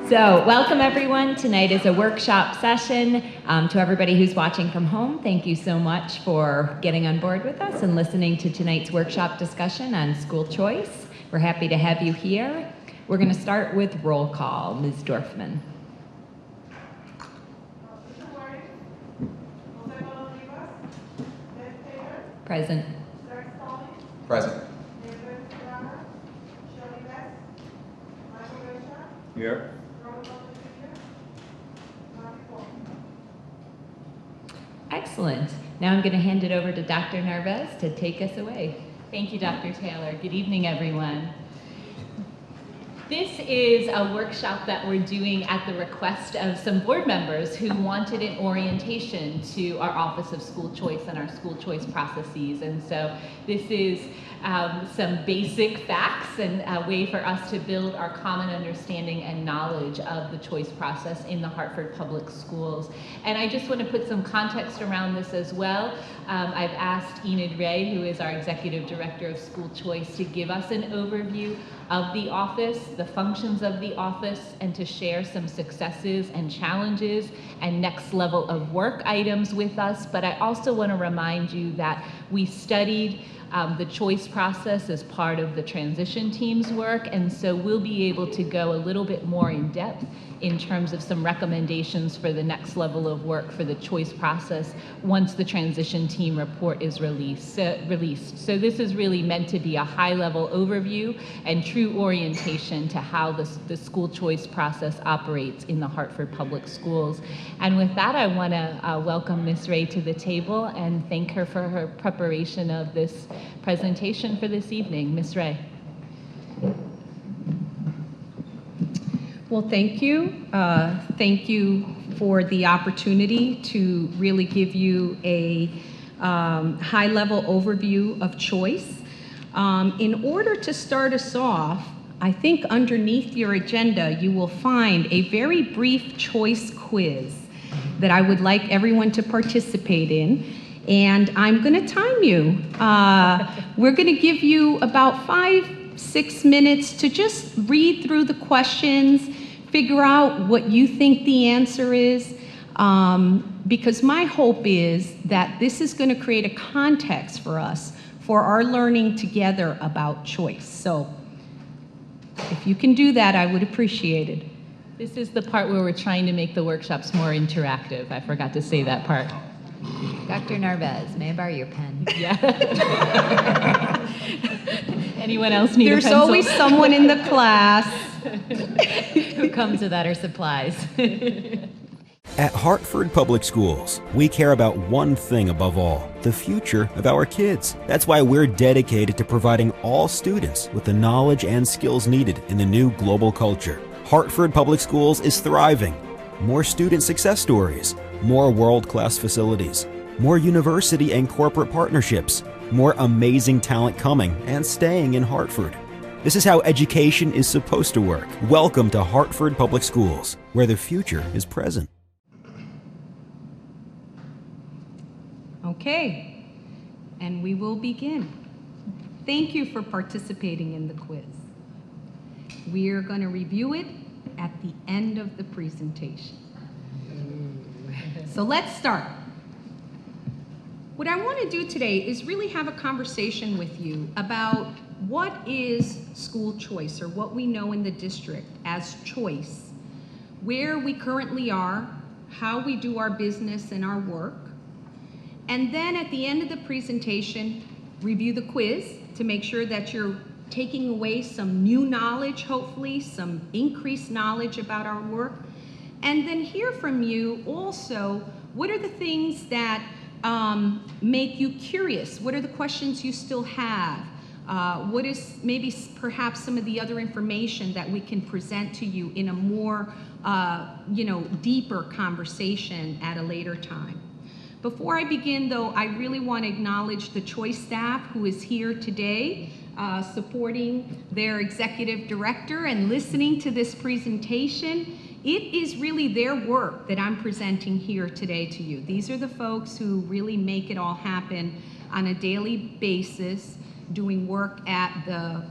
So welcome everyone. Tonight is a workshop session. To everybody who's watching from home, thank you so much for getting on board with us and listening to tonight's workshop discussion on school choice. We're happy to have you here. We're going to start with roll call. Ms. Dorfman. Present. Present. Here. Excellent. Now I'm going to hand it over to Dr. Narvez to take us away. Thank you, Dr. Taylor. Good evening, everyone. This is a workshop that we're doing at the request of some board members who wanted an orientation to our Office of School Choice and our school choice processes. And so this is some basic facts and a way for us to build our common understanding and knowledge of the choice process in the Hartford Public Schools. And I just want to put some context around this as well. I've asked Enid Ray, who is our Executive Director of School Choice, to give us an overview of the office, the functions of the office, and to share some successes and challenges and next level of work items with us. But I also want to remind you that we studied the choice process as part of the transition team's work, and so we'll be able to go a little bit more in depth in terms of some recommendations for the next level of work for the choice process once the transition team report is released. So this is really meant to be a high-level overview and true orientation to how the school choice process operates in the Hartford Public Schools. And with that, I want to welcome Ms. Ray to the table and thank her for her preparation of this presentation for this evening. Ms. Ray. Well, thank you. Thank you for the opportunity to really give you a high-level overview of choice. In order to start us off, I think underneath your agenda you will find a very brief choice quiz that I would like everyone to participate in. And I'm going to time you. We're going to give you about 5-6 minutes to just read through the questions, figure out what you think the answer is, because my hope is that this is going to create a context for us for our learning together about choice. So if you can do that, I would appreciate it. This is the part where we're trying to make the workshops more interactive. I forgot to say that part. Dr. Narvez, may I borrow your pen? Yeah. Anyone else need a pencil? There's always someone in the class who comes without her supplies. At Hartford Public Schools, we care about one thing above all, the future of our kids. That's why we're dedicated to providing all students with the knowledge and skills needed in the new global culture. Hartford Public Schools is thriving. More student success stories, more world-class facilities, more university and corporate partnerships, more amazing talent coming and staying in Hartford. This is how education is supposed to work. Welcome to Hartford Public Schools, where the future is present. Okay, and we will begin. Thank you for participating in the quiz. We are going to review it at the end of the presentation. So let's start. What I want to do today is really have a conversation with you about what is school choice, or what we know in the district as choice, where we currently are, how we do our business and our work, and then at the end of the presentation, review the quiz to make sure that you're taking away some new knowledge, hopefully, some increased knowledge about our work, and then hear from you also, what are the things that make you curious? What are the questions you still have? What is maybe perhaps some of the other information that we can present to you in a more, deeper conversation at a later time? Before I begin, though, I really want to acknowledge the choice staff who is here today, supporting their executive director and listening to this presentation. It is really their work that I'm presenting here today to you. These are the folks who really make it all happen on a daily basis, doing work at the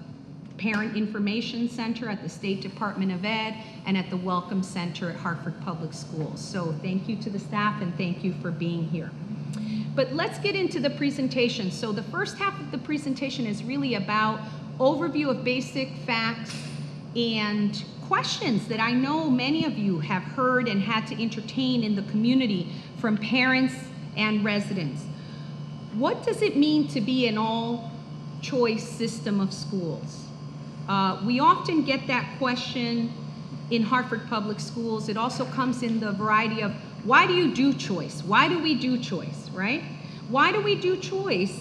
Parent Information Center at the State Department of Ed, and at the Welcome Center at Hartford Public Schools. So thank you to the staff and thank you for being here. But let's get into the presentation. So the first half of the presentation is really about overview of basic facts and questions that I know many of you have heard and had to entertain in the community from parents and residents. What does it mean to be an all-choice system of schools? We often get that question in Hartford Public Schools. It also comes in the variety of, why do you do choice? Why do we do choice, right? Why do we do choice?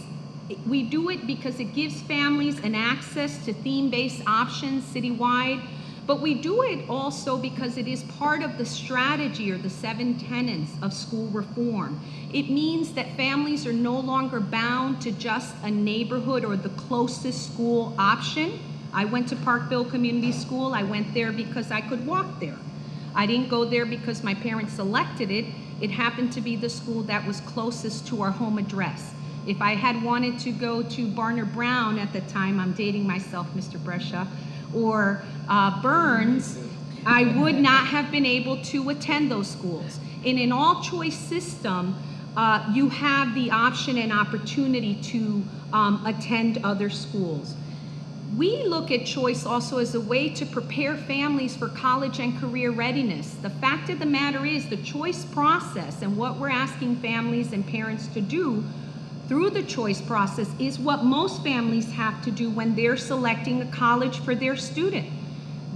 We do it because it gives families an access to theme-based options citywide, but we do it also because it is part of the strategy or the 7 tenets of school reform. It means that families are no longer bound to just a neighborhood or the closest school option. I went to Parkville Community School. I went there because I could walk there. I didn't go there because my parents selected it. It happened to be the school that was closest to our home address. If I had wanted to go to Barner Brown at the time, I'm dating myself, Mr. Brescia, or Burns, I would not have been able to attend those schools. In an all-choice system, you have the option and opportunity to attend other schools. We look at choice also as a way to prepare families for college and career readiness. The fact of the matter is the choice process and what we're asking families and parents to do through the choice process is what most families have to do when they're selecting a college for their student.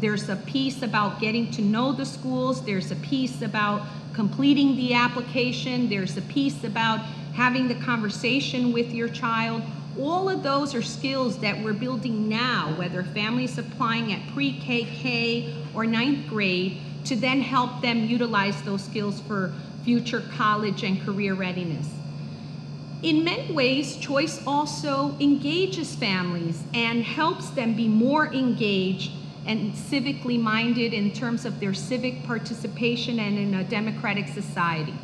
There's a piece about getting to know the schools. There's a piece about completing the application. There's a piece about having the conversation with your child. All of those are skills that we're building now, whether families applying at pre-KK or 9th grade, to then help them utilize those skills for future college and career readiness. In many ways, choice also engages families and helps them be more engaged and civically minded in terms of their civic participation and in a democratic society.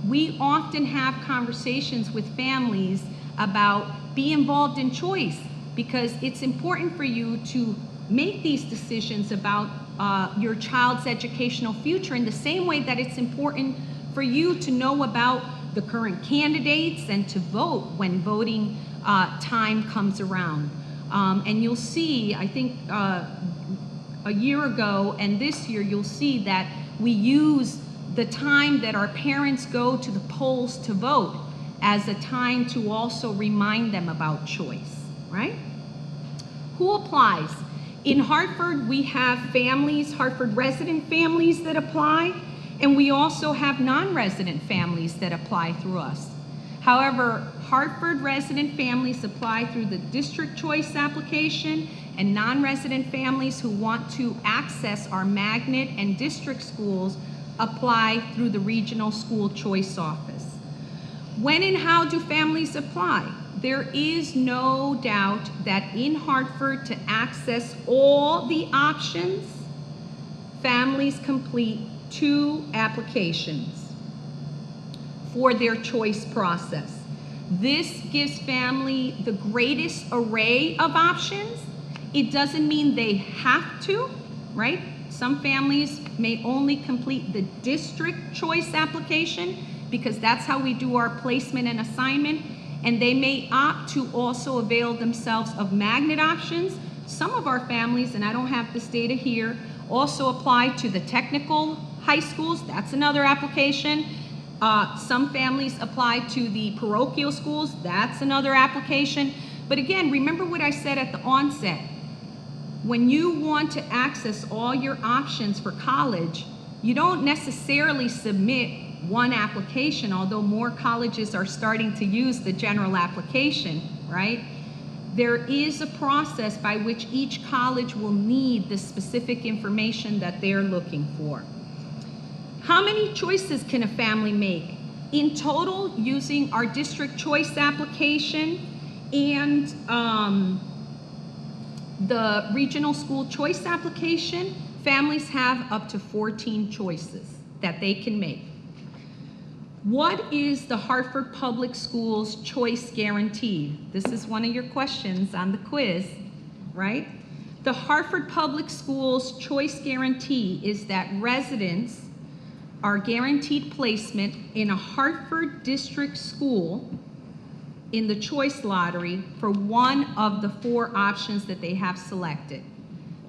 We often have conversations with families about be involved in choice because it's important for you to make these decisions about your child's educational future in the same way that it's important for you to know about the current candidates and to vote when voting time comes around. And you'll see, I think a year ago and this year, you'll see that we use the time that our parents go to the polls to vote as a time to also remind them about choice, right? Who applies? In Hartford, we have families, Hartford resident families that apply, and we also have non-resident families that apply through us. However, Hartford resident families apply through the district choice application, and non-resident families who want to access our magnet and district schools apply through the regional school choice office. When and how do families apply? There is no doubt that in Hartford, to access all the options, families complete 2 applications for their choice process. This gives family the greatest array of options. It doesn't mean they have to, right? Some families may only complete the district choice application because that's how we do our placement and assignment, and they may opt to also avail themselves of magnet options. Some of our families, and I don't have this data here, also apply to the technical high schools. That's another application. Some families apply to the parochial schools. That's another application. But again, remember what I said at the onset. When you want to access all your options for college, you don't necessarily submit one application, although more colleges are starting to use the general application, right? There is a process by which each college will need the specific information that they're looking for. How many choices can a family make? In total, using our district choice application and the regional school choice application, families have up to 14 choices that they can make. What is the Hartford Public Schools Choice Guarantee? This is one of your questions on the quiz, right? The Hartford Public Schools Choice Guarantee is that residents are guaranteed placement in a Hartford district school in the choice lottery for one of the 4 options that they have selected.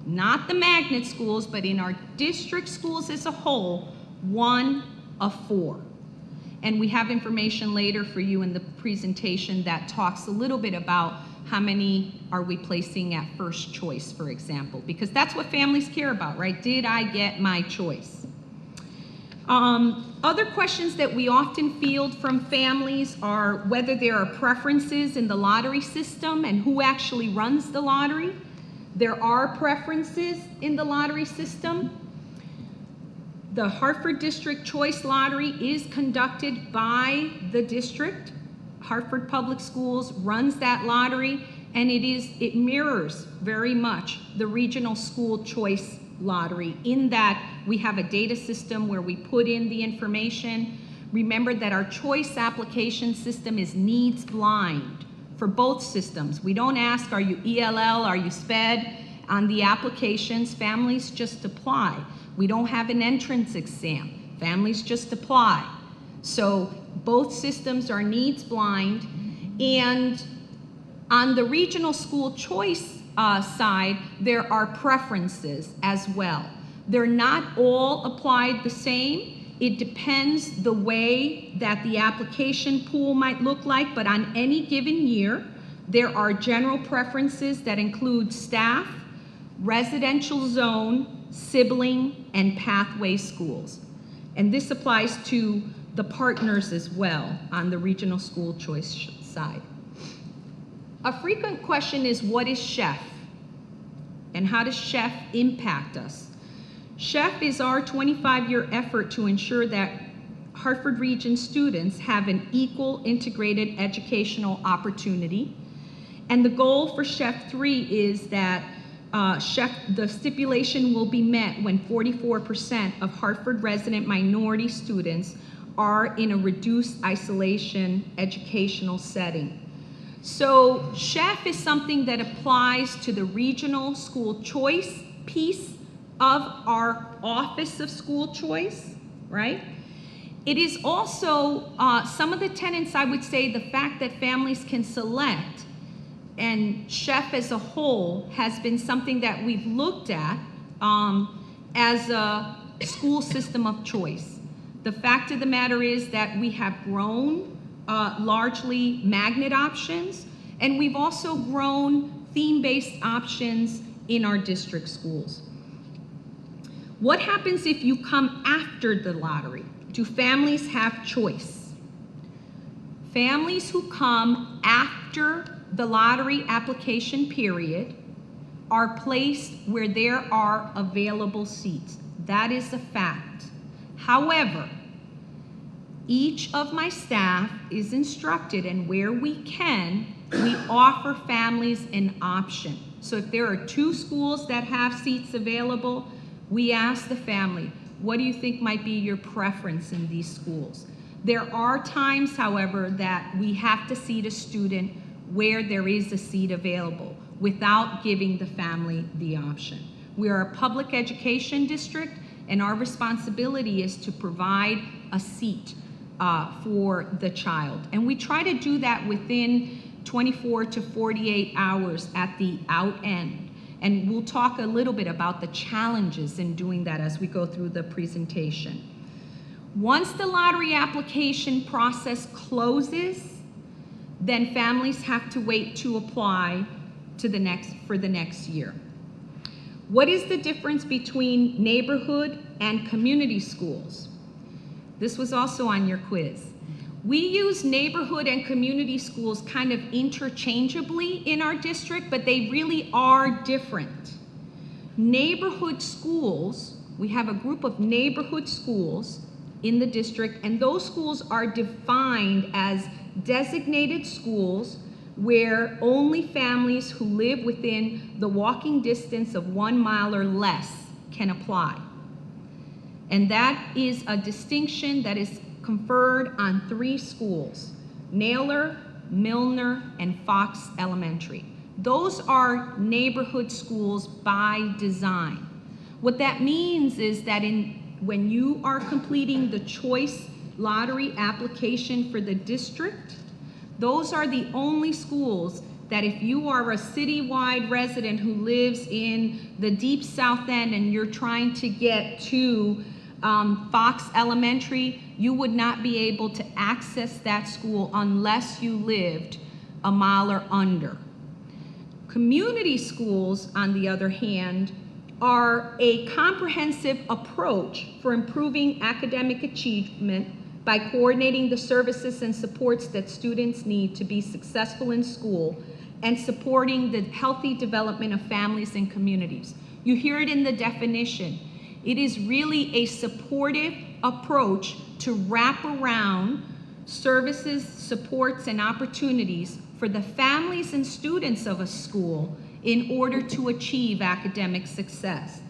Not the magnet schools, but in our district schools as a whole, 1 of 4. And we have information later for you in the presentation that talks a little bit about how many are we placing at first choice, for example, because that's what families care about, right? Did I get my choice? Other questions that we often field from families are whether there are preferences in the lottery system and who actually runs the lottery. There are preferences in the lottery system. The Hartford District Choice Lottery is conducted by the district. Hartford Public Schools runs that lottery, and it mirrors very much the Regional School Choice Lottery in that we have a data system where we put in the information. Remember that our choice application system is needs blind for both systems. We don't ask, are you ELL, are you SPED? On the applications, families just apply. We don't have an entrance exam. Families just apply. So both systems are needs blind. And on the regional school choice side, there are preferences as well. They're not all applied the same. It depends the way that the application pool might look like, but on any given year, there are general preferences that include staff, residential zone, sibling, and pathway schools. And this applies to the partners as well on the regional school choice side. A frequent question is, what is CHEF? And how does CHEF impact us? CHEF is our 25-year effort to ensure that Hartford Region students have an equal integrated educational opportunity. And the goal for CHEF 3 is that the stipulation will be met when 44% of Hartford resident minority students are in a reduced isolation educational setting. So CHEF is something that applies to the regional school choice piece of our Office of School Choice, right? It is also some of the tenets, I would say, the fact that families can select, and CHEF as a whole has been something that we've looked at as a school system of choice. The fact of the matter is that we have grown largely magnet options, and we've also grown theme-based options in our district schools. What happens if you come after the lottery? Do families have choice? Families who come after the lottery application period are placed where there are available seats. That is a fact. However, each of my staff is instructed, and where we can, we offer families an option. So if there are 2 schools that have seats available, we ask the family, what do you think might be your preference in these schools? There are times, however, that we have to seat a student where there is a seat available without giving the family the option. We are a public education district, and our responsibility is to provide a seat for the child. And we try to do that within 24 to 48 hours at the out end. And we'll talk a little bit about the challenges in doing that as we go through the presentation. Once the lottery application process closes, then families have to wait to apply to for the next year. What is the difference between neighborhood and community schools? This was also on your quiz. We use neighborhood and community schools kind of interchangeably in our district, but they really are different. Neighborhood schools, we have a group of neighborhood schools in the district, and those schools are defined as designated schools where only families who live within the walking distance of 1 mile or less can apply. And that is a distinction that is conferred on 3 schools, Naylor, Milner, and Fox Elementary. Those are neighborhood schools by design. What that means is that when you are completing the choice lottery application for the district, those are the only schools that if you are a citywide resident who lives in the deep South End and you're trying to get to Fox Elementary, you would not be able to access that school unless you lived a mile or under. Community schools, on the other hand, are a comprehensive approach for improving academic achievement by coordinating the services and supports that students need to be successful in school and supporting the healthy development of families and communities. You hear it in the definition. It is really a supportive approach to wrap around services, supports, and opportunities for the families and students of a school in order to achieve academic success.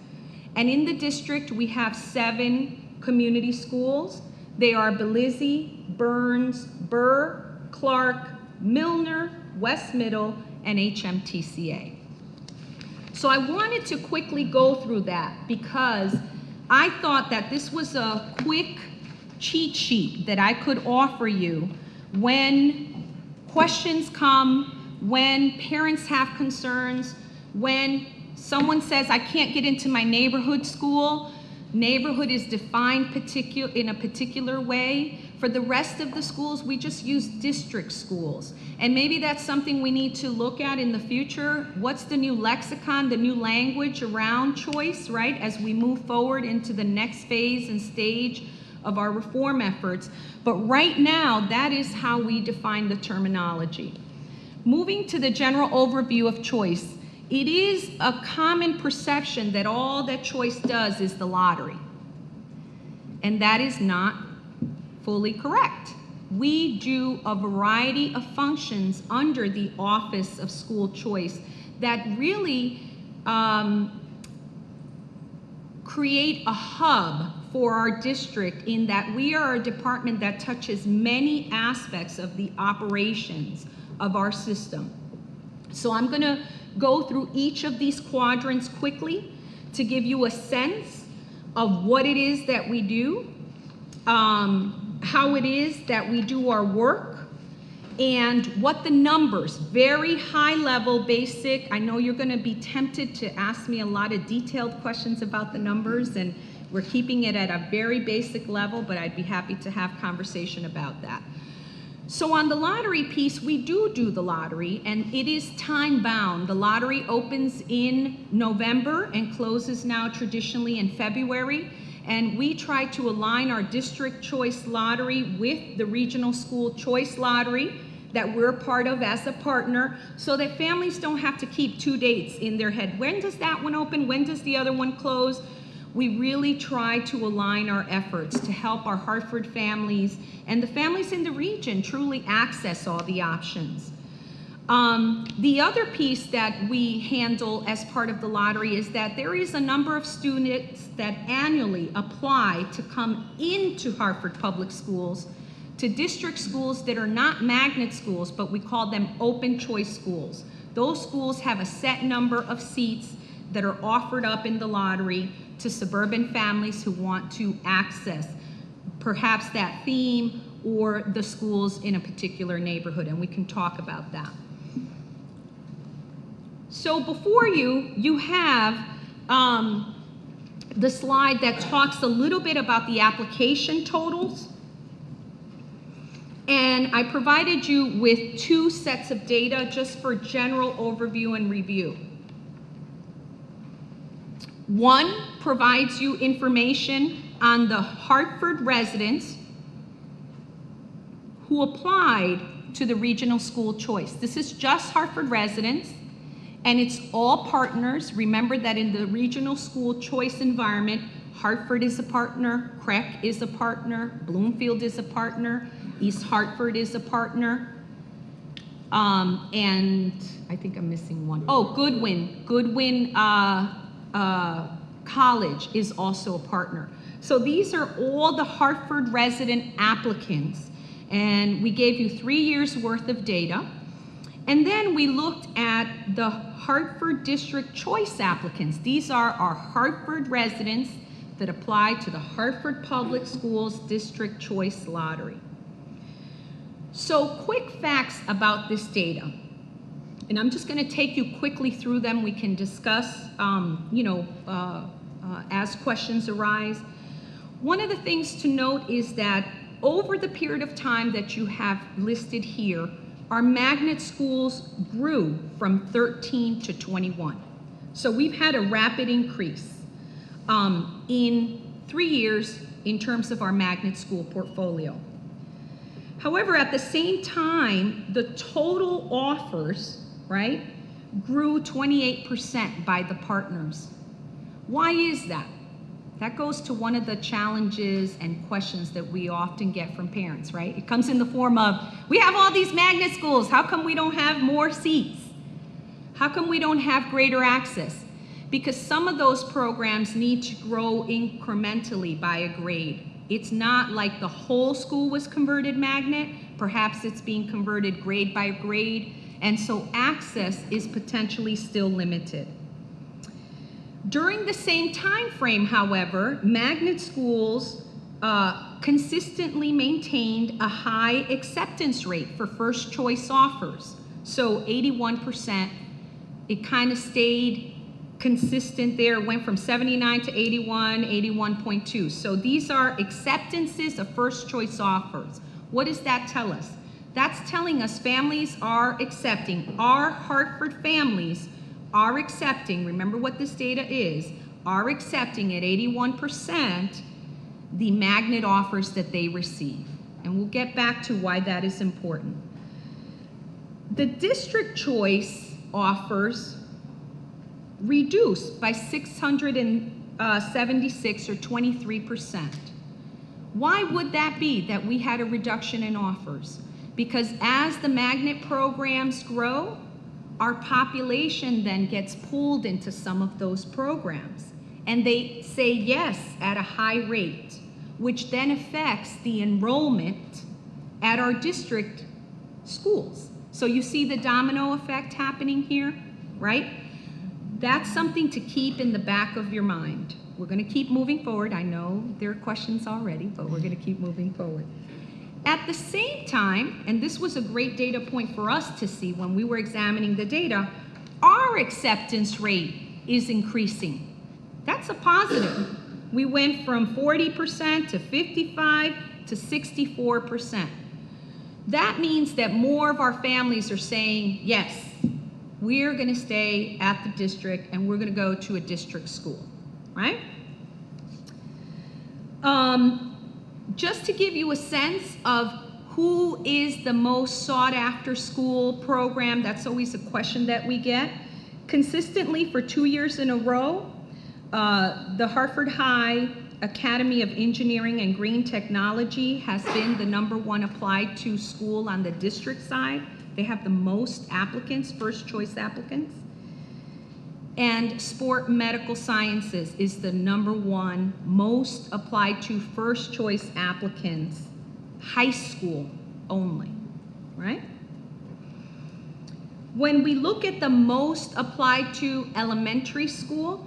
And in the district, we have 7 community schools. They are Belize, Burns, Burr, Clark, Milner, West Middle, and HMTCA. So I wanted to quickly go through that because I thought that this was a quick cheat sheet that I could offer you when questions come, when parents have concerns, when someone says, I can't get into my neighborhood school. Neighborhood is defined in a particular way. For the rest of the schools, we just use district schools. And maybe that's something we need to look at in the future. What's the new lexicon, the new language around choice, right? As we move forward into the next phase and stage of our reform efforts. But right now, that is how we define the terminology. Moving to the general overview of choice, it is a common perception that all that choice does is the lottery. And that is not fully correct. We do a variety of functions under the Office of School Choice that really create a hub for our district in that we are a department that touches many aspects of the operations of our system. So I'm going to go through each of these quadrants quickly to give you a sense of what it is that we do, how it is that we do our work, and what the numbers, very high level, basic. I know you're going to be tempted to ask me a lot of detailed questions about the numbers, and we're keeping it at a very basic level, but I'd be happy to have conversation about that. So on the lottery piece, we do the lottery, and it is time bound. The lottery opens in November and closes now traditionally in February. And we try to align our district choice lottery with the regional school choice lottery that we're part of as a partner, so that families don't have to keep 2 dates in their head. When does that one open? When does the other one close? We really try to align our efforts to help our Hartford families and the families in the region truly access all the options. The other piece that we handle as part of the lottery is that there is a number of students that annually apply to come into Hartford Public Schools to district schools that are not magnet schools, but we call them open choice schools. Those schools have a set number of seats that are offered up in the lottery to suburban families who want to access perhaps that theme or the schools in a particular neighborhood, and we can talk about that. So before you have the slide that talks a little bit about the application totals. And I provided you with 2 sets of data just for general overview and review. One provides you information on the Hartford residents who applied to the regional school choice. This is just Hartford residents, and it's all partners. Remember that in the regional school choice environment, Hartford is a partner, Creek is a partner, Bloomfield is a partner, East Hartford is a partner, and I think I'm missing one. Oh, Goodwin College is also a partner. So these are all the Hartford resident applicants, and we gave you 3 years worth of data. And then we looked at the Hartford District Choice applicants. These are our Hartford residents that apply to the Hartford Public Schools District Choice Lottery. So quick facts about this data. And I'm just going to take you quickly through them. We can discuss, as questions arise. One of the things to note is that over the period of time that you have listed here, our magnet schools grew from 13 to 21. So we've had a rapid increase in 3 years in terms of our magnet school portfolio. However, at the same time, the total offers, right, grew 28% by the partners. Why is that? That goes to one of the challenges and questions that we often get from parents, right? It comes in the form of, we have all these magnet schools, how come we don't have more seats? How come we don't have greater access? Because some of those programs need to grow incrementally by a grade. It's not like the whole school was converted magnet, perhaps it's being converted grade by grade, and so access is potentially still limited. During the same time frame, however, magnet schools consistently maintained a high acceptance rate for first choice offers. So 81%, it kind of stayed consistent there, went from 79 to 81, 81.2. So these are acceptances of first choice offers. What does that tell us? That's telling us families are accepting, our Hartford families are accepting, remember what this data is, are accepting at 81% the magnet offers that they receive. And we'll get back to why that is important. The district choice offers reduced by 676 or 23%. Why would that be that we had a reduction in offers? Because as the magnet programs grow, our population then gets pulled into some of those programs. And they say yes at a high rate, which then affects the enrollment at our district schools. So you see the domino effect happening here, right? That's something to keep in the back of your mind. We're going to keep moving forward. I know there are questions already, but we're going to keep moving forward. At the same time, and this was a great data point for us to see when we were examining the data, our acceptance rate is increasing. That's a positive. We went from 40% to 55 to 64%. That means that more of our families are saying, yes, we're going to stay at the district and we're going to go to a district school, right? Just to give you a sense of who is the most sought after school program, that's always a question that we get. Consistently for 2 years in a row, the Hartford High Academy of Engineering and Green Technology has been the #1 applied to school on the district side. They have the most applicants, first choice applicants. And Sport Medical Sciences is the #1 most applied to first choice applicants, high school only, right? When we look at the most applied to elementary school,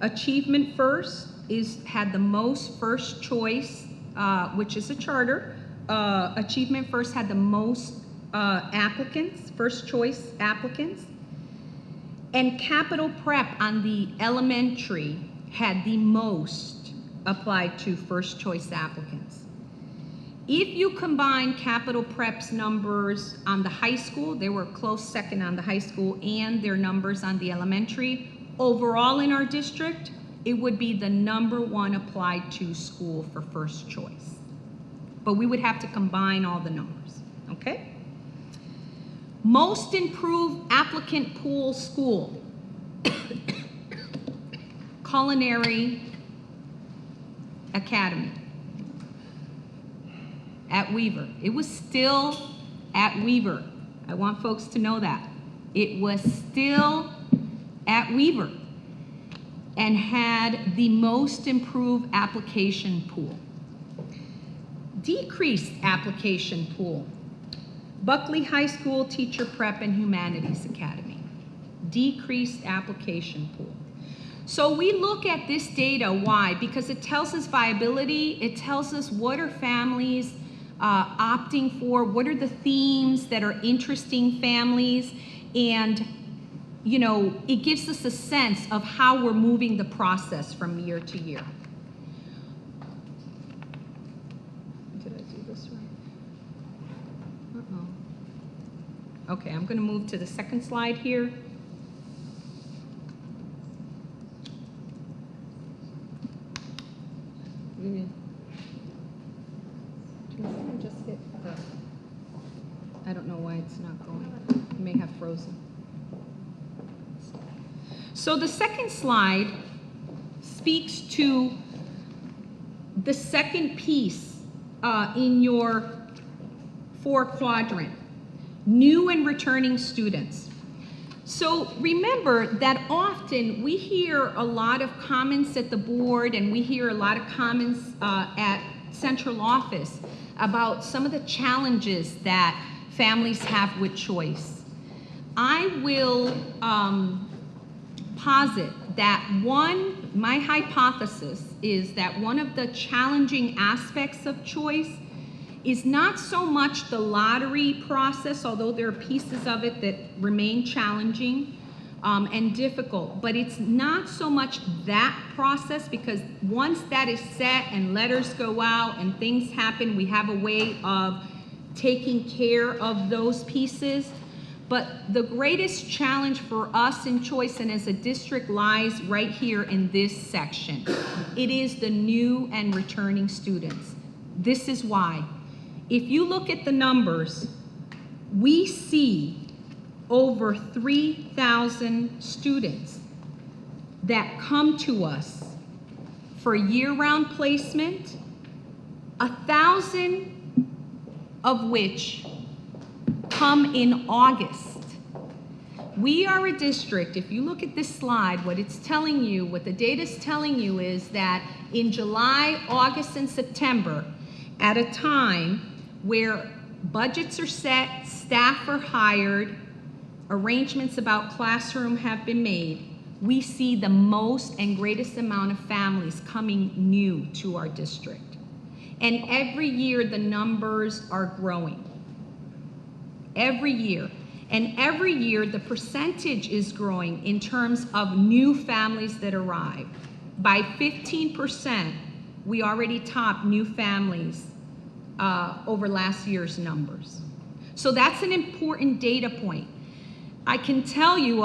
Achievement First had the most first choice, which is a charter. Achievement First had the most applicants, first choice applicants. And Capital Prep on the elementary had the most applied to first choice applicants. If you combine Capital Prep's numbers on the high school, they were a close second on the high school, and their numbers on the elementary, overall in our district, it would be the #1 applied to school for first choice. But we would have to combine all the numbers, okay? Most improved applicant pool school, Culinary Academy at Weaver. It was still at Weaver. I want folks to know that. It was still at Weaver and had the most improved application pool. Decreased application pool. Buckley High School Teacher Prep and Humanities Academy. Decreased application pool. So we look at this data, why? Because it tells us viability, it tells us what are families opting for, what are the themes that are interesting families, and you know, it gives us a sense of how we're moving the process from year to year. Did I do this right? Uh-oh. Okay, I'm gonna move to the second slide here. Just hit I don't know why it's not going. It may have frozen. So the second slide speaks to the second piece in your 4-quadrant, new and returning students. So remember that often we hear a lot of comments at the board and we hear a lot of comments at central office about some of the challenges that families have with choice. I will posit that my hypothesis is that one of the challenging aspects of choice is not so much the lottery process, although there are pieces of it that remain challenging and difficult, but it's not so much that process, because once that is set and letters go out and things happen, we have a way of taking care of those pieces. But the greatest challenge for us in choice and as a district lies right here in this section. It is the new and returning students. This is why. If you look at the numbers, we see over 3,000 students that come to us for year-round placement, 1,000 of which come in August. We are a district, if you look at this slide, what it's telling you, what the data is telling you is that in July, August, and September, at a time where budgets are set, staff are hired, arrangements about classroom have been made, we see the most and greatest amount of families coming new to our district. And every year the numbers are growing. Every year. And every year the percentage is growing in terms of new families that arrive. By 15%, we already topped new families over last year's numbers. So that's an important data point. I can tell you,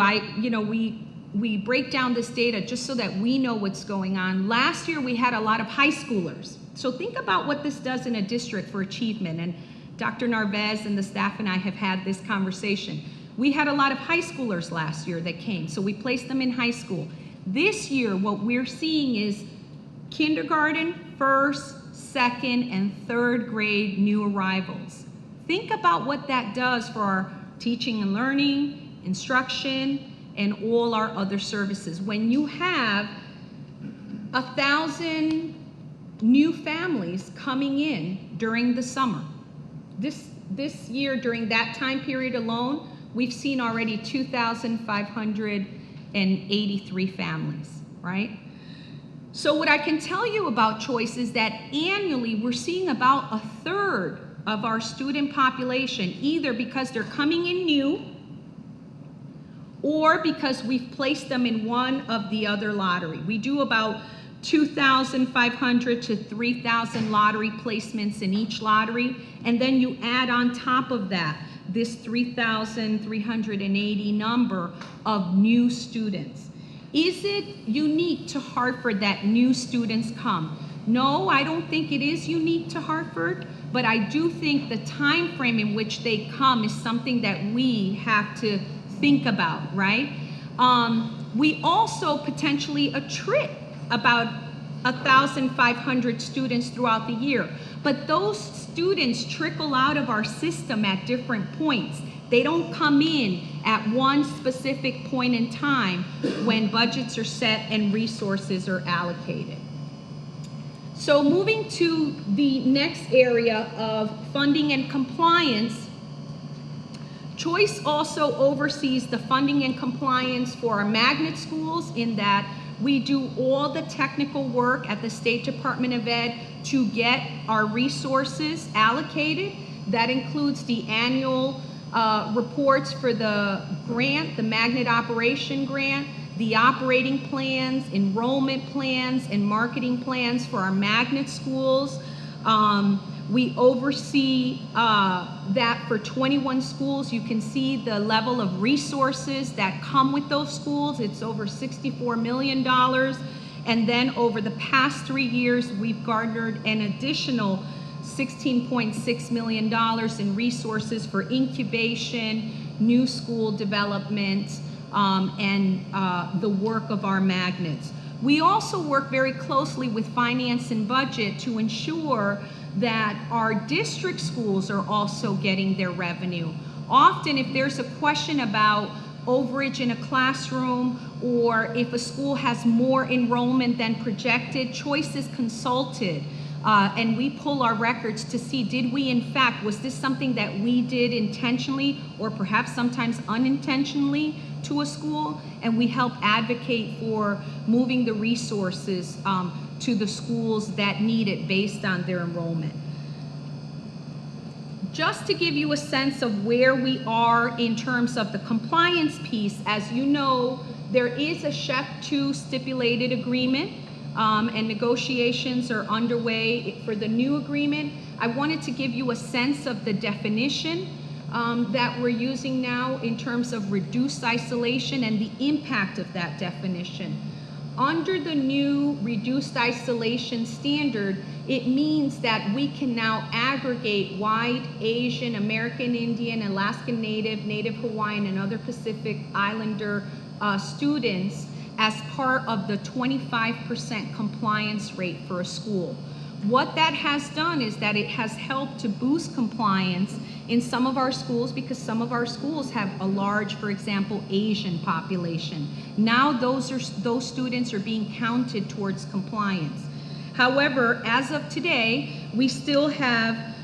we break down this data just so that we know what's going on. Last year we had a lot of high schoolers. So think about what this does in a district for achievement. And Dr. Narvez and the staff and I have had this conversation. We had a lot of high schoolers last year that came, so we placed them in high school. This year, what we're seeing is kindergarten, first, second, and third grade new arrivals. Think about what that does for our teaching and learning, instruction, and all our other services. When you have 1,000 new families coming in during the summer. This year, during that time period alone, we've seen already 2,583 families, right? So what I can tell you about choice is that annually we're seeing about 1/3 of our student population, either because they're coming in new or because we've placed them in one of the other lottery. We do about 2,500 to 3,000 lottery placements in each lottery, and then you add on top of that this 3,380 number of new students. Is it unique to Hartford that new students come? No, I don't think it is unique to Hartford, but I do think the time frame in which they come is something that we have to think about, right? We also potentially attrit about 1,500 students throughout the year, but those students trickle out of our system at different points. They don't come in at one specific point in time when budgets are set and resources are allocated. So moving to the next area of funding and compliance, Choice also oversees the funding and compliance for our magnet schools, in that we do all the technical work at the State Department of Ed to get our resources allocated. That includes the annual reports for the grant, the magnet operation grant, the operating plans, enrollment plans, and marketing plans for our magnet schools. We oversee that for 21 schools. You can see the level of resources that come with those schools. It's over $64 million. And then over the past 3 years, we've garnered an additional $16.6 million in resources for incubation, new school development, and the work of our magnets. We also work very closely with finance and budget to ensure that our district schools are also getting their revenue. Often, if there's a question about overage in a classroom, or if a school has more enrollment than projected, Choice is consulted, and we pull our records to see, did we in fact, was this something that we did intentionally or perhaps sometimes unintentionally to a school, and we help advocate for moving the resources to the schools that need it based on their enrollment. Just to give you a sense of where we are in terms of the compliance piece, as you know, there is a SHEF 2 stipulated agreement, and negotiations are underway for the new agreement. I wanted to give you a sense of the definition that we're using now in terms of reduced isolation and the impact of that definition. Under the new reduced isolation standard, it means that we can now aggregate white, Asian, American Indian, Alaskan Native, Native Hawaiian, and other Pacific Islander students as part of the 25% compliance rate for a school. What that has done is that it has helped to boost compliance in some of our schools, because some of our schools have a large, for example, Asian population. Now those students are being counted towards compliance. However, as of today, we still have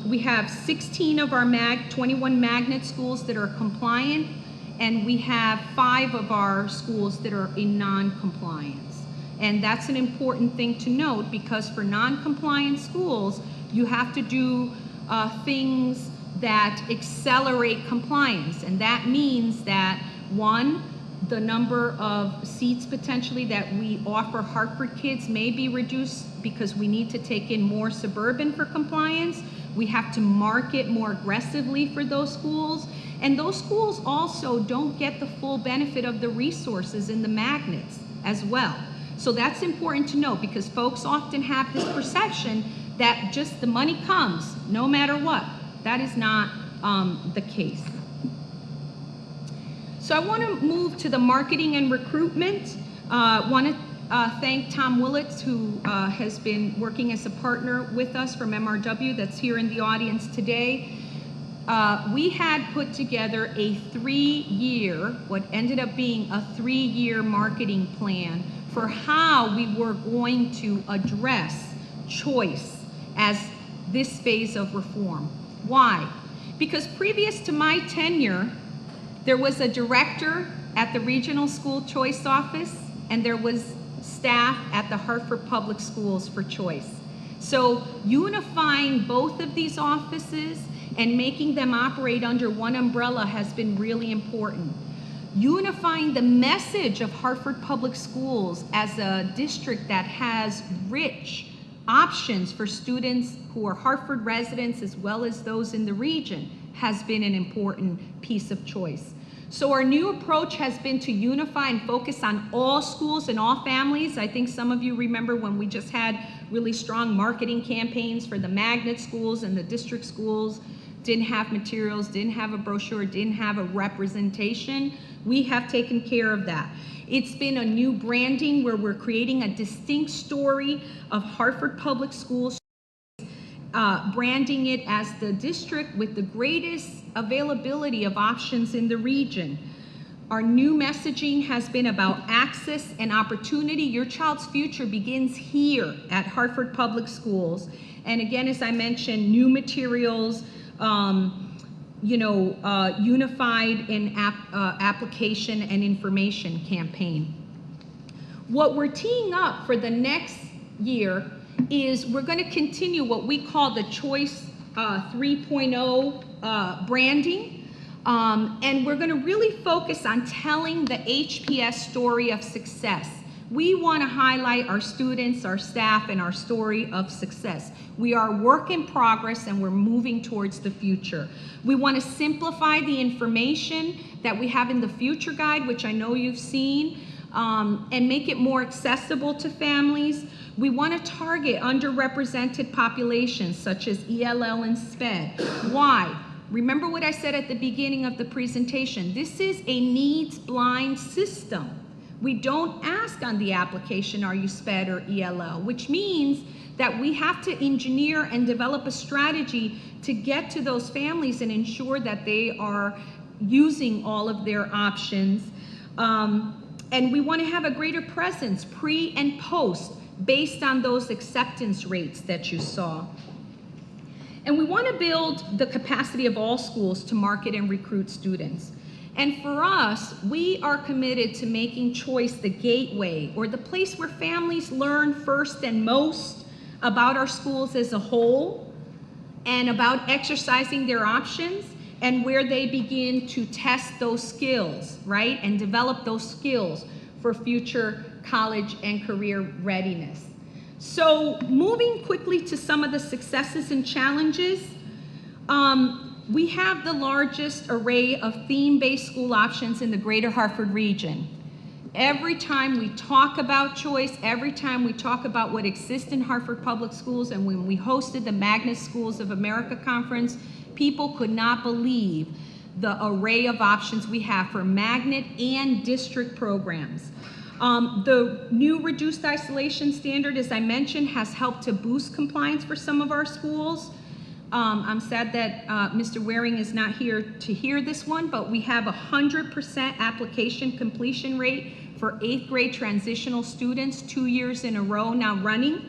we have 16 of our 21 magnet schools that are compliant, and we have 5 of our schools that are in non-compliance. And that's an important thing to note, because for non-compliant schools, you have to do things that accelerate compliance. And that means that, one, the number of seats potentially that we offer Hartford kids may be reduced because we need to take in more suburban for compliance. We have to market more aggressively for those schools. And those schools also don't get the full benefit of the resources in the magnets as well. So that's important to note, because folks often have this perception that just the money comes no matter what. That is not the case. So I want to move to the marketing and recruitment. I want to thank Tom Willits, who has been working as a partner with us from MRW, that's here in the audience today. We had put together a 3-year, what ended up being a 3-year marketing plan for how we were going to address choice as this phase of reform. Why? Because previous to my tenure, there was a director at the Regional School Choice Office, and there was staff at the Hartford Public Schools for choice. So unifying both of these offices and making them operate under one umbrella has been really important. Unifying the message of Hartford Public Schools as a district that has rich options for students who are Hartford residents as well as those in the region has been an important piece of choice. So our new approach has been to unify and focus on all schools and all families. I think some of you remember when we just had really strong marketing campaigns for the magnet schools, and the district schools didn't have materials, didn't have a brochure, didn't have a representation. We have taken care of that. It's been a new branding where we're creating a distinct story of Hartford Public Schools, branding it as the district with the greatest availability of options in the region. Our new messaging has been about access and opportunity. Your child's future begins here at Hartford Public Schools. And again, as I mentioned, new materials, unified in application and information campaign. What we're teeing up for the next year is we're going to continue what we call the Choice 3.0 branding, and we're going to really focus on telling the HPS story of success. We want to highlight our students, our staff, and our story of success. We are a work in progress and we're moving towards the future. We want to simplify the information that we have in the future guide, which I know you've seen, and make it more accessible to families. We want to target underrepresented populations such as ELL and SPED. Why? Remember what I said at the beginning of the presentation. This is a needs-blind system. We don't ask on the application, are you SPED or ELL, which means that we have to engineer and develop a strategy to get to those families and ensure that they are using all of their options. And we want to have a greater presence pre and post based on those acceptance rates that you saw. And we want to build the capacity of all schools to market and recruit students. And for us, we are committed to making choice the gateway or the place where families learn first and most about our schools as a whole and about exercising their options, and where they begin to test those skills, right? And develop those skills for future college and career readiness. So moving quickly to some of the successes and challenges, we have the largest array of theme-based school options in the greater Hartford region. Every time we talk about choice, every time we talk about what exists in Hartford Public Schools, and when we hosted the Magnet Schools of America conference, people could not believe the array of options we have for magnet and district programs. The new reduced isolation standard, as I mentioned, has helped to boost compliance for some of our schools. I'm sad that Mr. Waring is not here to hear this one, but we have 100% application completion rate for 8th grade transitional students 2 years in a row now running.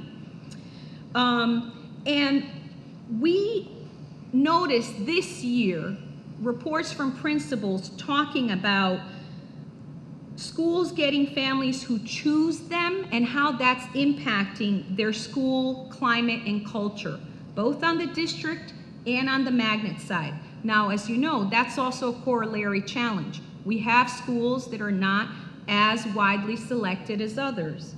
And we noticed this year reports from principals talking about schools getting families who choose them and how that's impacting their school climate and culture, both on the district and on the magnet side. Now, as you know, that's also a corollary challenge. We have schools that are not as widely selected as others.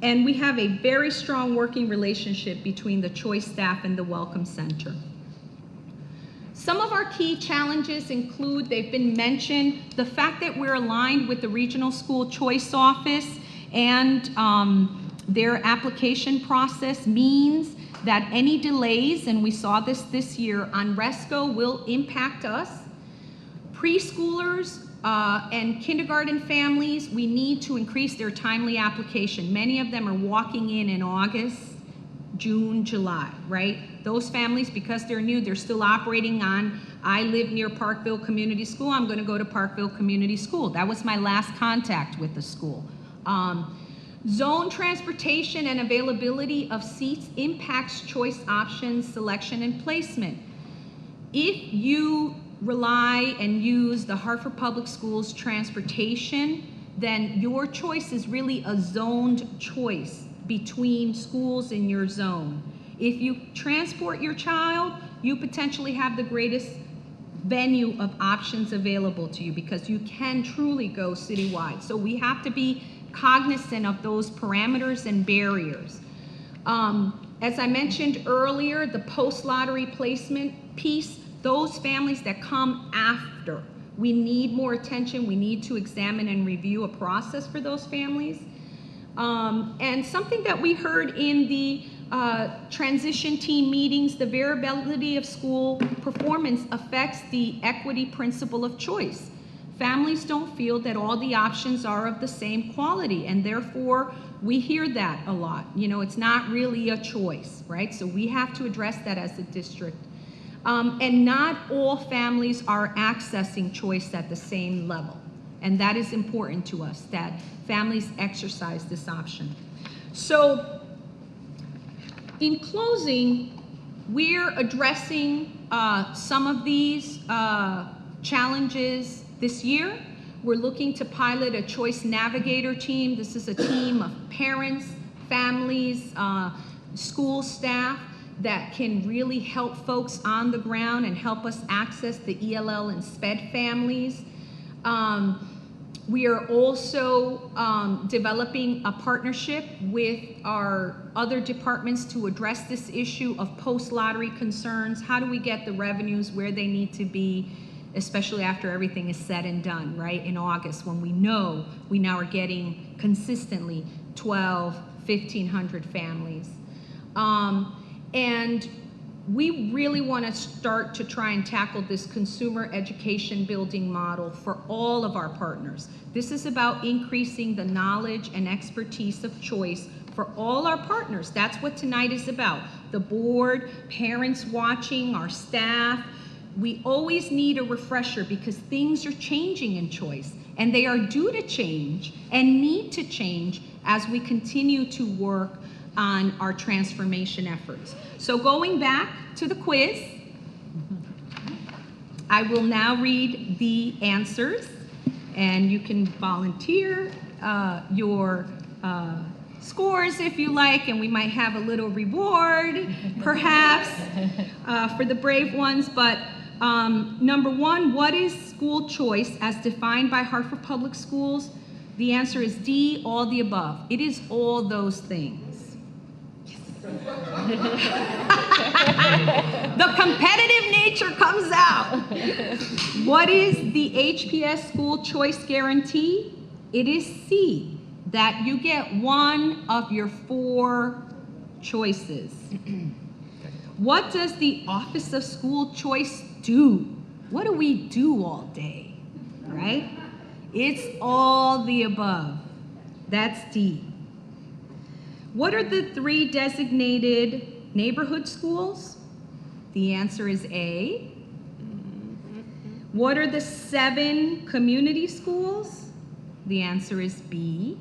And we have a very strong working relationship between the Choice staff and the Welcome Center. Some of our key challenges include, they've been mentioned, the fact that we're aligned with the Regional School Choice Office, and their application process means that any delays, and we saw this year on RESCO, will impact us. Preschoolers and kindergarten families, we need to increase their timely application. Many of them are walking in August, June, July, right? Those families, because they're new, they're still operating on, I live near Parkville Community School, I'm going to go to Parkville Community School. That was my last contact with the school. Zone transportation and availability of seats impacts choice options, selection, and placement. If you rely and use the Hartford Public Schools transportation, then your choice is really a zoned choice between schools in your zone. If you transport your child, you potentially have the greatest venue of options available to you because you can truly go citywide. So we have to be cognizant of those parameters and barriers. As I mentioned earlier, the post-lottery placement piece, those families that come after, we need more attention. We need to examine and review a process for those families. And something that we heard in the transition team meetings, the variability of school performance affects the equity principle of choice. Families don't feel that all the options are of the same quality, and therefore we hear that a lot. You know, it's not really a choice, right? So we have to address that as a district. And not all families are accessing choice at the same level. And that is important to us, that families exercise this option. So in closing, We're addressing some of these challenges this year. We're looking to pilot a choice navigator team. This is a team of parents, families, school staff that can really help folks on the ground and help us access the ELL and SPED families. We are also developing a partnership with our other departments to address this issue of post-lottery concerns. How do we get the revenues where they need to be, especially after everything is said and done, right? In August, when we know we now are getting consistently 1,500 families. And we really want to start to try and tackle this consumer education building model for all of our partners. This is about increasing the knowledge and expertise of choice for all our partners. That's what tonight is about. The board, parents watching, our staff. We always need a refresher because things are changing in choice, and they are due to change and need to change as we continue to work on our transformation efforts. So going back to the quiz, I will now read the answers, and you can volunteer your scores if you like, and we might have a little reward perhaps for the brave ones. But number one, what is school choice as defined by Hartford Public Schools? The answer is D, all the above. It is all those things. The competitive nature comes out. What is the HPS school choice guarantee? It is C, that you get one of your 4 choices. What does the Office of School Choice do? What do we do all day, right? It's all the above. That's D. What are the 3 designated neighborhood schools? The answer is A. What are the 7 community schools? The answer is B.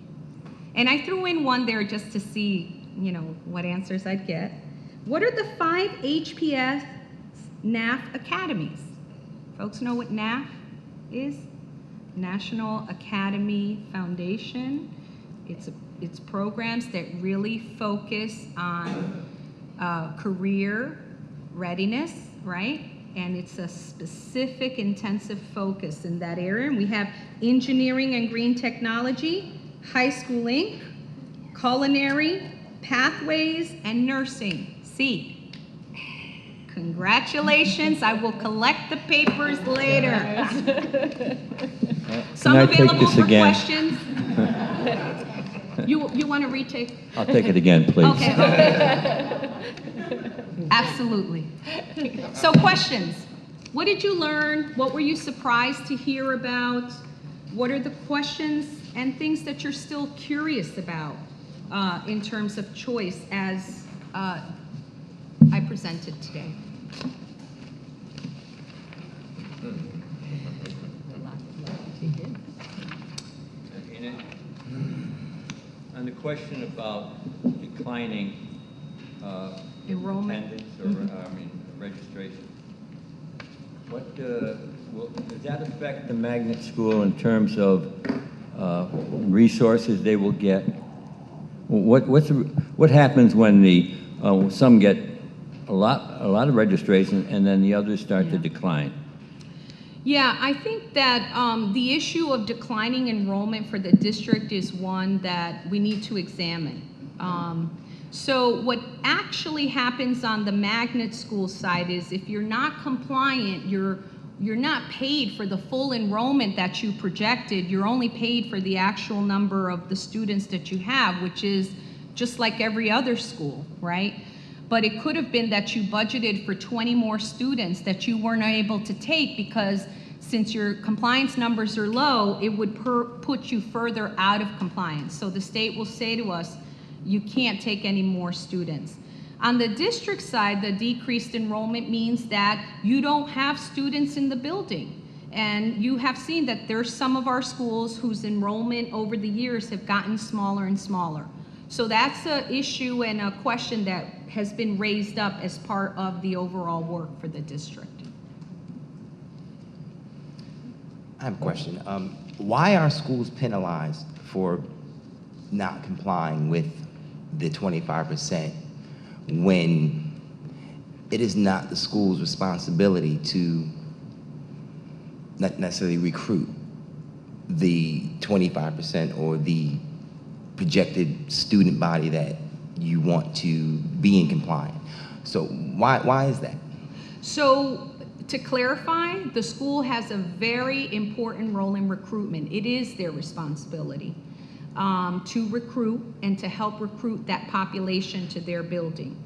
And I threw in one there just to see, what answers I'd get. What are the 5 HPS NAF academies? Folks know what NAF is? National Academy Foundation. It's programs that really focus on career readiness, right? And it's a specific intensive focus in that area. And we have engineering and green technology, high school Inc., culinary, pathways, and nursing. C. Congratulations, I will collect the papers later. Some available for questions. You want to retake? I'll take it again, please. Okay. Absolutely. So questions. What did you learn? What were you surprised to hear about? What are the questions and things that you're still curious about in terms of choice as I presented today? On the question about declining Enrollment. attendance or registration, what does that affect the magnet school in terms of resources they will get? What happens when some get a lot of registration and then the others start to decline? Yeah, I think that the issue of declining enrollment for the district is one that we need to examine. So what actually happens on the magnet school side is if you're not compliant, you're not paid for the full enrollment that you projected. You're only paid for the actual number of the students that you have, which is just like every other school, right? But it could have been that you budgeted for 20 more students that you weren't able to take because since your compliance numbers are low, it would put you further out of compliance. So the state will say to us, you can't take any more students. On the district side, the decreased enrollment means that you don't have students in the building. And you have seen that there's some of our schools whose enrollment over the years have gotten smaller and smaller. So that's an issue and a question that has been raised up as part of the overall work for the district. I have a question. Why are schools penalized for not complying with the 25% when it is not the school's responsibility to not necessarily recruit the 25% or the projected student body that you want to be in compliance? So why is that? So to clarify, the school has a very important role in recruitment. It is their responsibility to recruit and to help recruit that population to their building.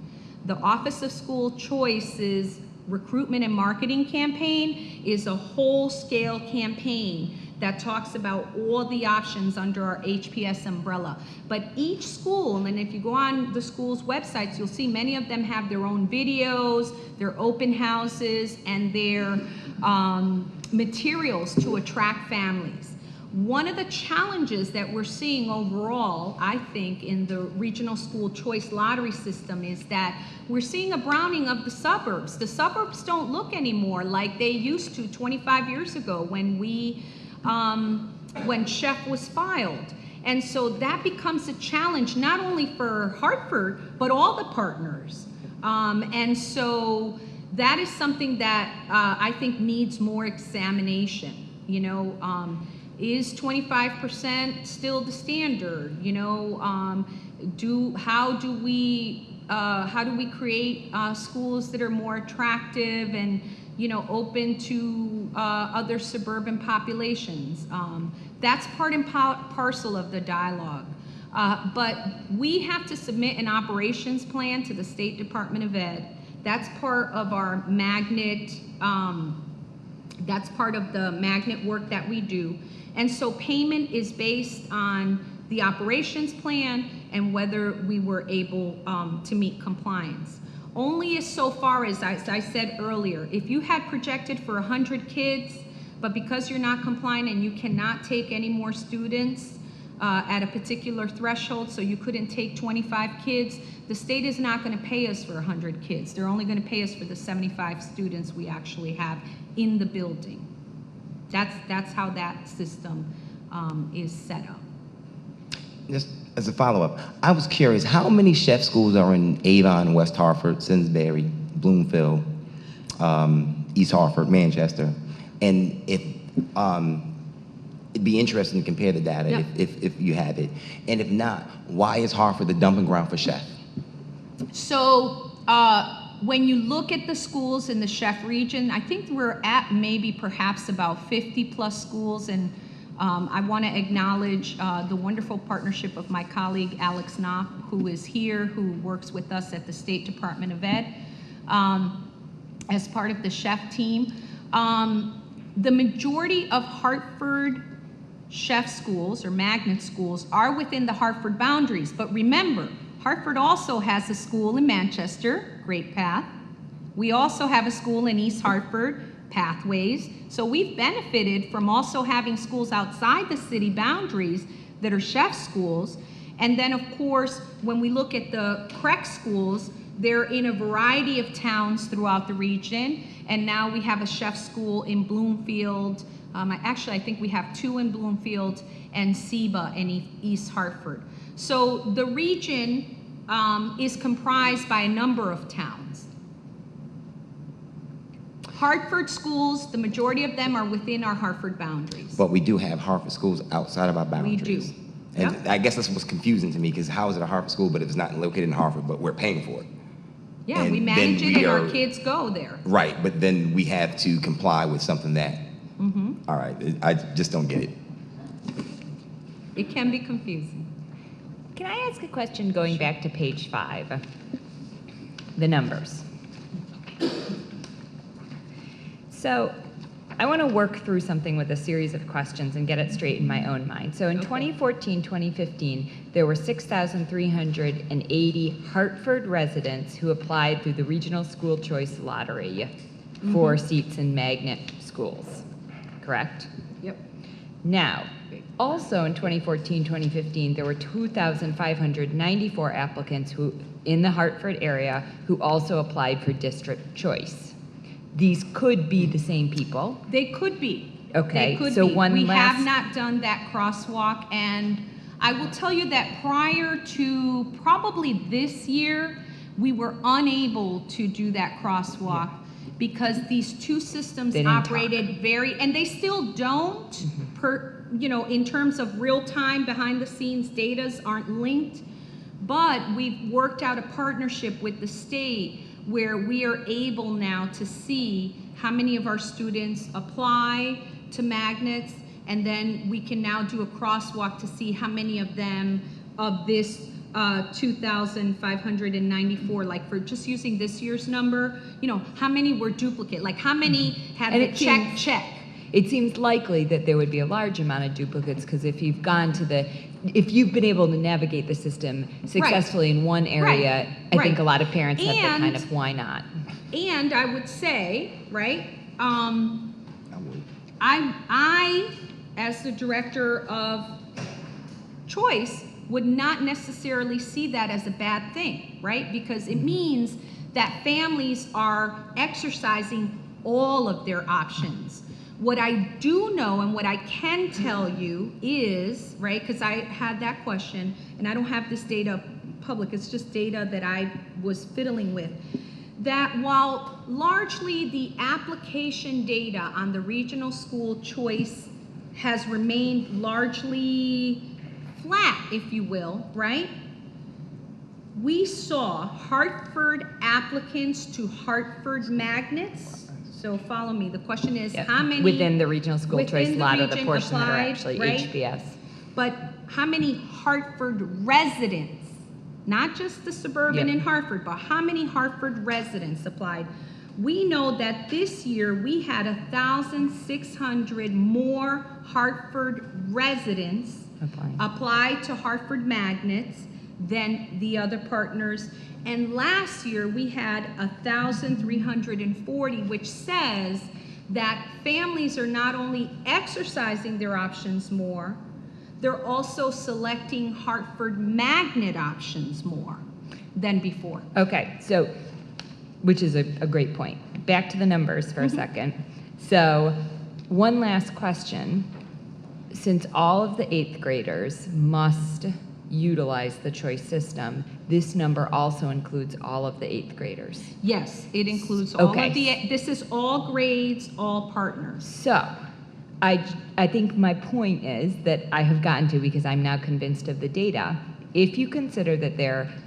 The Office of School Choice's recruitment and marketing campaign is a whole-scale campaign that talks about all the options under our HPS umbrella. But each school, and if you go on the school's websites, you'll see many of them have their own videos, their open houses, and their materials to attract families. One of the challenges that we're seeing overall, I think, in the regional school choice lottery system is that we're seeing a browning of the suburbs. The suburbs don't look anymore like they used to 25 years ago when when Chef was filed. And so that becomes a challenge not only for Hartford, but all the partners. And so that is something that I think needs more examination. You know, is 25% still the standard? You know, how do we create schools that are more attractive and, you know, open to other suburban populations? That's part and parcel of the dialogue. But we have to submit an operations plan to the State Department of Ed. That's part of our magnet, that's part of the magnet work that we do. And so payment is based on the operations plan and whether we were able to meet compliance. Only as so far as I said earlier, if you had projected for 100 kids, but because you're not compliant and you cannot take any more students at a particular threshold, so you couldn't take 25 kids, the state is not going to pay us for 100 kids. They're only going to pay us for the 75 students we actually have in the building. That's how that system is set up. Just as a follow-up, I was curious, how many chef schools are in Avon, West Hartford, Simsbury, Bloomfield, East Hartford, Manchester? And if it'd be interesting to compare the data, Yep. if you have it. And if not, why is Hartford the dumping ground for chef? So when you look at the schools in the chef region, I think we're at maybe perhaps about 50 plus schools, and I want to acknowledge the wonderful partnership of my colleague Alex Knopf, who is here, who works with us at the State Department of Ed as part of the chef team. The majority of Hartford chef schools or magnet schools are within the Hartford boundaries, but remember, Hartford also has a school in Manchester, Great Path. We also have a school in East Hartford, Pathways. So we've benefited from also having schools outside the city boundaries that are chef schools. And then of course, when we look at the CREC schools, they're in a variety of towns throughout the region. And now we have a chef school in Bloomfield. I think we have 2 in Bloomfield and Seba in East Hartford. So the region is comprised by a number of towns. Hartford schools, the majority of them are within our Hartford boundaries. But we do have Hartford schools outside of our We boundaries. do. And Yep. I guess this was confusing to me, because how is it a Hartford school, but if it's not located in Hartford, but we're paying for it? Yeah, And we then manage it we and are- our kids go there. Right, but then we have to comply with something that, all right, I just don't get it. It can be confusing. Can I ask a question going back to page 5? The numbers. So I want to work through something with a series of questions and get it straight in my own mind. So in 2014, 2015, there were 6,380 Hartford residents who applied through the Regional School Choice Lottery for seats in magnet schools, correct? Yep. Now, Also in 2014, 2015, there were 2,594 applicants who, in the Hartford area, who also applied for district choice. These could be the same people. They could be. Okay, They could so be. one We last- have not done that crosswalk, and I will tell you that prior to probably this year, we were unable to do that crosswalk because these two systems They didn't operated and they still don't, in terms of real time behind the scenes datas aren't linked, but we've worked out a partnership with the state where we are able now to see how many of our students apply to magnets, and then we can now do a crosswalk to see how many of them of this 2,594, like for just using this year's number, how many were duplicate, like how many had And the it check. It seems likely that there would be a large amount of duplicates, because if you've been able to navigate the system successfully in one area, I think a lot of parents have the kind of why not. And I would say, right, I, as the director of choice, would not necessarily see that as a bad thing, right? Because it means that families are exercising all of their options. What I do know and what I can tell you is, right, because I had that question, and I don't have this data public, it's just data that I was fiddling with, that while largely the application data on the regional school choice has remained largely flat, if you will, right? We saw Hartford applicants to Hartford magnets. So follow me. The question is, how many within the regional school choice lot, or the region portion that are applied, actually right? HBS? But how many Hartford residents, not just the suburban in Hartford, but how many Hartford residents applied? We know that this year we had 1,600 more Hartford residents apply to Hartford magnets than the other partners. And last year we had 1,340, which says that families are not only exercising their options more, they're also selecting Hartford magnet options more than before. Okay, so, which is a great point. Back to the numbers for a second. So, one last question. Since all of the 8th graders must utilize the choice system, this number also includes all of the 8th graders. Yes, it includes all of this is all grades, all partners. So, I think my point is that I have gotten to, because I'm now convinced of the data, if you consider that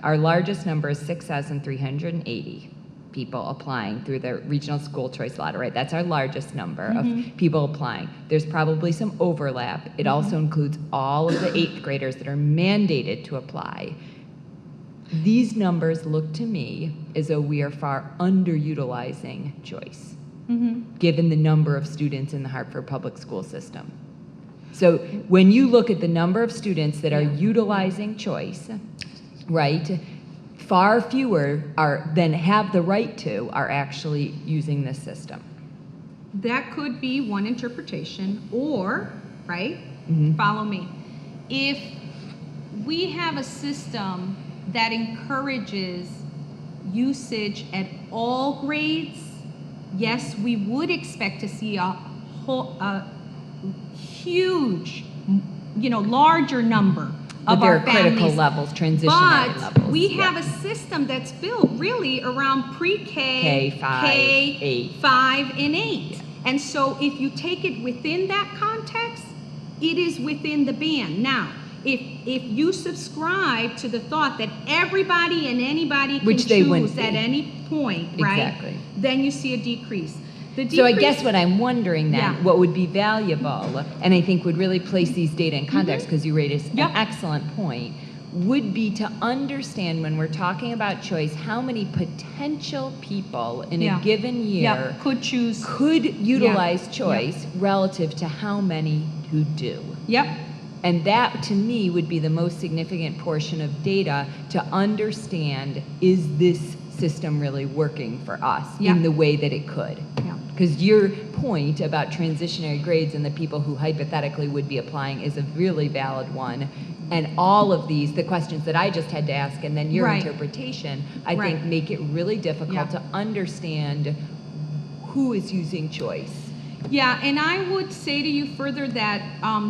our largest number is 6,380 people applying through the regional school choice lottery, right? That's our largest number of people applying. There's probably some overlap. It also includes all of the 8th graders that are mandated to apply. These numbers look to me as though we are far underutilizing choice, given the number of students in the Hartford public school system. So when you look at the number of students that are utilizing choice, right, far fewer than have the right to are actually using this system. That could be one interpretation, or, right, follow me. If we have a system that encourages usage at all grades, yes, we would expect to see a huge, larger number But of there our are critical families. levels, transitionary levels. But we have a system that's built really around pre-K, K, 5, and 8. And so if you take it within that context, it is within the band. Now, if you subscribe to the thought that everybody and anybody can choose at any point, right? Exactly. Then you see a decrease. So I guess what I'm wondering then, what would be valuable, and I think would really place these data in context, because you raised an excellent point, would be to understand, when we're talking about choice, how many potential people in a given year could utilize choice relative to how many who do. And that, to me, would be the most significant portion of data to understand, is this system really working for us in the way that it could? Because your point about transitionary grades and the people who hypothetically would be applying is a really valid one. And all of these, the questions that I just had to ask, and then your Right. interpretation, I Right. think make it really difficult Yeah. to understand who is using choice. Yeah, and I would say to you further that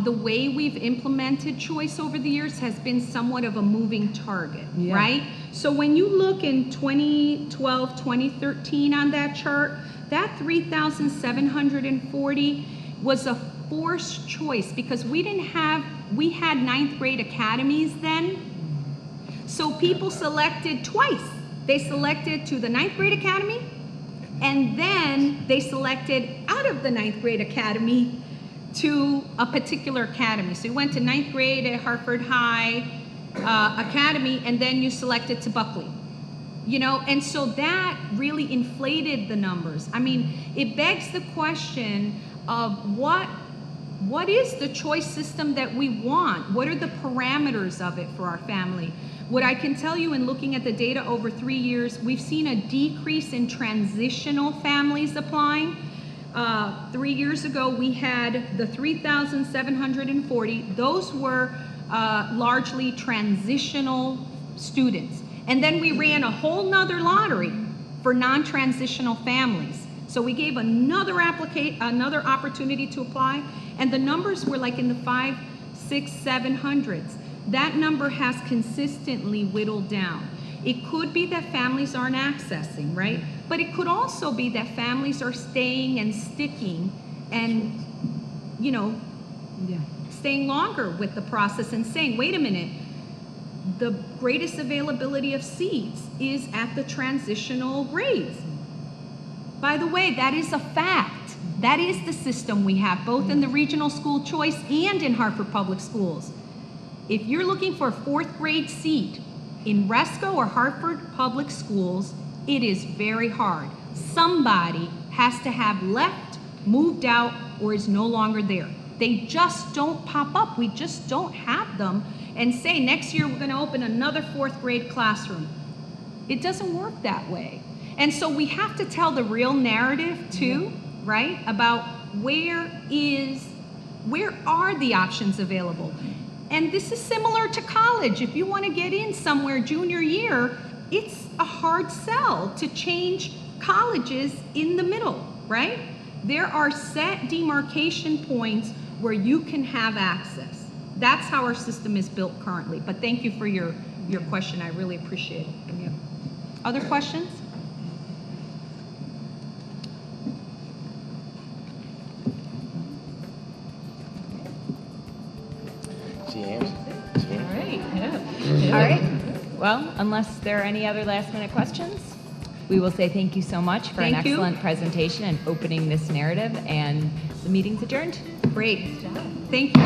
the way we've implemented choice over the years has been somewhat of a moving target, Yeah. right? So when you look in 2012, 2013 on that chart, that 3,740 was a forced choice because we had ninth grade academies then. So people selected twice. They selected to the ninth grade academy, and then they selected out of the ninth grade academy to a particular academy. So you went to ninth grade at Hartford High Academy, and then you selected to Buckley. You know, and so that really inflated the numbers. I mean, it begs the question of what is the choice system that we want? What are the parameters of it for our family? What I can tell you in looking at the data over 3 years, we've seen a decrease in transitional families applying. 3 years ago, we had the 3,740. Those were largely transitional students. And then we ran a whole nother lottery for non-transitional families. So we gave another opportunity to apply, and the numbers were like in the 5, 6, 700s. That number has consistently whittled down. It could be that families aren't accessing, right? But it could also be that families are staying and sticking and, you know, staying longer with the process and saying, wait a minute, the greatest availability of seats is at the transitional grades. By the way, that is a fact. That is the system we have, both in the regional school choice and in Hartford Public Schools. If you're looking for a 4th grade seat in Resco or Hartford Public Schools, it is very hard. Somebody has to have left, moved out, or is no longer there. They just don't pop up. We just don't have them and say, next year we're going to open another 4th grade classroom. It doesn't work that way. And so we have to tell the real narrative too, right? About where are the options available? And this is similar to college. If you want to get in somewhere junior year, it's a hard sell to change colleges in the middle, right? There are set demarcation points where you can have access. That's how our system is built currently. But thank you for your question. I really appreciate it. Yeah. Other questions? All right. Yeah. All right. Well, unless there are any other last-minute questions, we will say thank you so much for an Thank you. excellent presentation and opening this narrative, and the meeting's adjourned. Great. Thank you.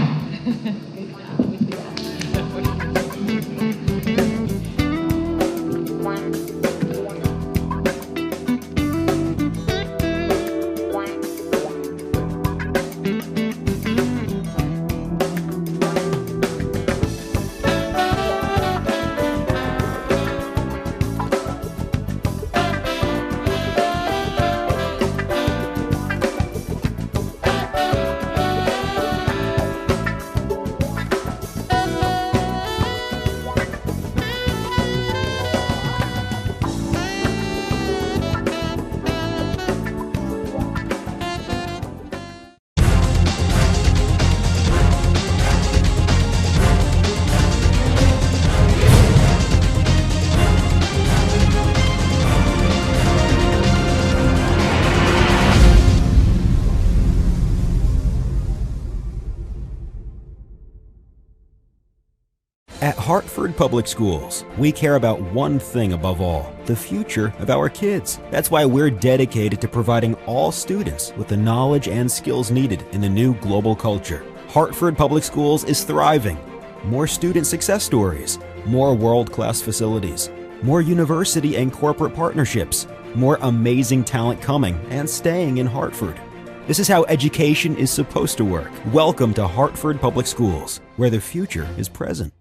At Hartford Public Schools, we care about one thing above all, the future of our kids. That's why we're dedicated to providing all students with the knowledge and skills needed in the new global culture. Hartford Public Schools is thriving. More student success stories, more world-class facilities, more university and corporate partnerships, more amazing talent coming and staying in Hartford. This is how education is supposed to work. Welcome to Hartford Public Schools, where the future is present.